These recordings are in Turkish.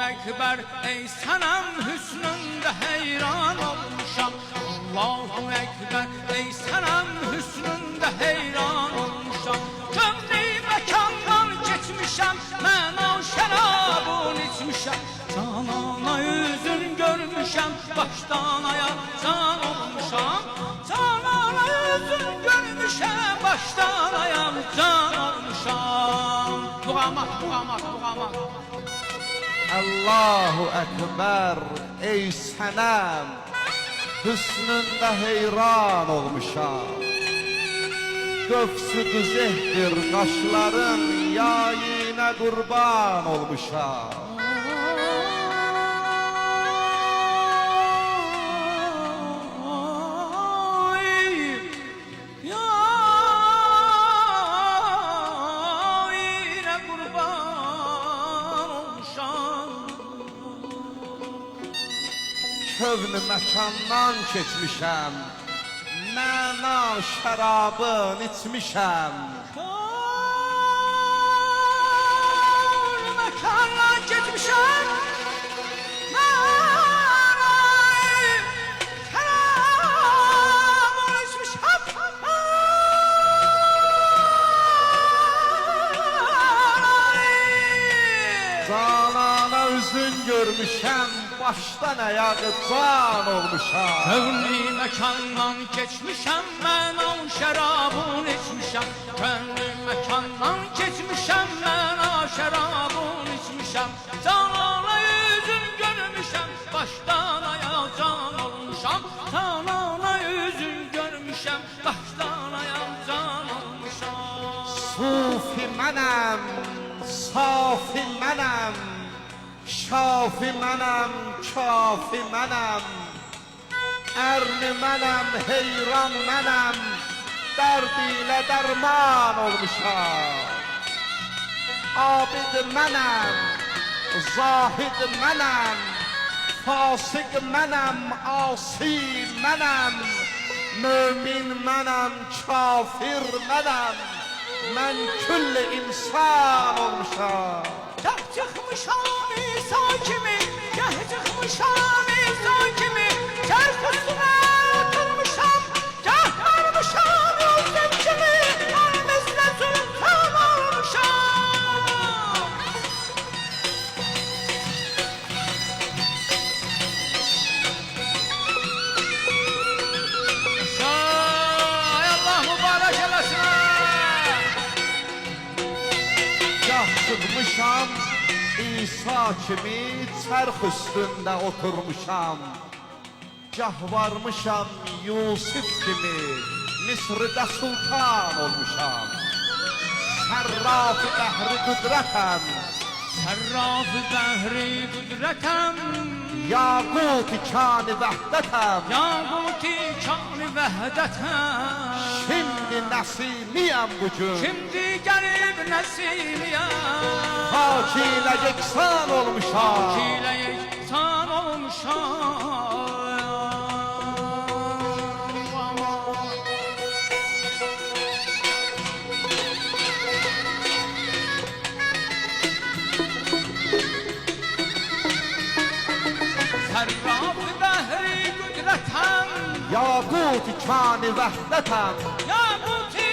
Ekber, ey senem hüsnünde heyran olmuşam. Allahu Ekber, ey senem hüsnünde heyran olmuşam. Kömrü mekandan geçmişem, mən o şərabın içmişəm. Canana yüzün görmüşəm, başdan aya can olmuşam. Canana yüzün görmüşəm, başdan aya can olmuşam. Duamak. Allahu Ekber, ey senem hüsnünde heyran olmuşam. Göfsü güzehtir kaşların yayine kurban olmuşam. Kövn-ü məkandan keçmişəm, məna şərabın içmişəm. Kövn-ü məkandan keçmişəm, məna şərabın içmişəm. Canana üzün görmüşəm, başdan ayağı can olmuşam. Kövn-ü məkandan keçmişəm, mən o şərabın içmişəm. Kövn-ü məkandan keçmişəm, mən o şərabın içmişəm. Canana yüzün görmüşəm, başdan ayağa can olmuşam. Canana yüzün görmüşəm, başdan ayağa can olmuşam. Sufi mənəm, safi mənəm, şafi mənəm, kafi mənəm. Ərni mənəm, heyran mənəm, dərd ilə dərman olmuşam. Abid mənəm, zahid mənəm, fasık mənəm, asi mənəm. Mömin mənəm, kafir mənəm, mən külli insan olmuşam. Gah çıkmışam İsa kimi, gah çıkmışam İsa kimi. Çark üstüne oturmuşam, gah varmışam Yusuf kimi. Elimizle sultan olmuşam. Ay Allah mübarek eylesin. Gah çıkmışam İsa kimi, çarx üstünde oturmuşam. Gah varmışam Yusuf kimi, Mısır'da sultan olmuşam. Serraf-ı behri kudretem, Serraf-ı behri kudretem, Yakut-i kân-ı vehdetem. Yakut-i kân-ı vehdetem. Şimdi nesimiyem bugün, Şimdi gelip nesimiyem. hak ile yeksan olmuşam. Hak ile yeksan olmuşam. Serraf-ı behri kudretem, Yakut-i kân-ı vehdetem. Yakut-i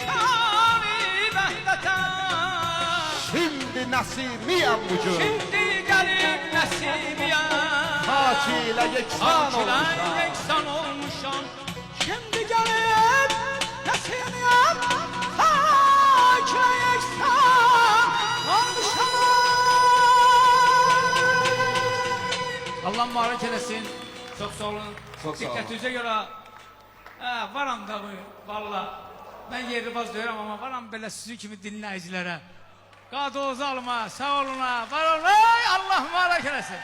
kân-ı vehdetem. Şimdi nesimiyem bugün, Şimdi gelip nesimiyem. hak ile yeksan Hak ile olmuşam. yeksan olmuşam. Şimdi gelip nesimiyem. Hak ile yeksan olmuşam. Allah mübarek eylesin. Çok sağ olun. Çok sağ olun. Dikkatinize göre varam da bu valla. Ben yerbaz diyorum ama varam böyle sizin gibi dinleyicilere. Qadoz alma, sağ olun, var olun. Allah mübarek eylesin.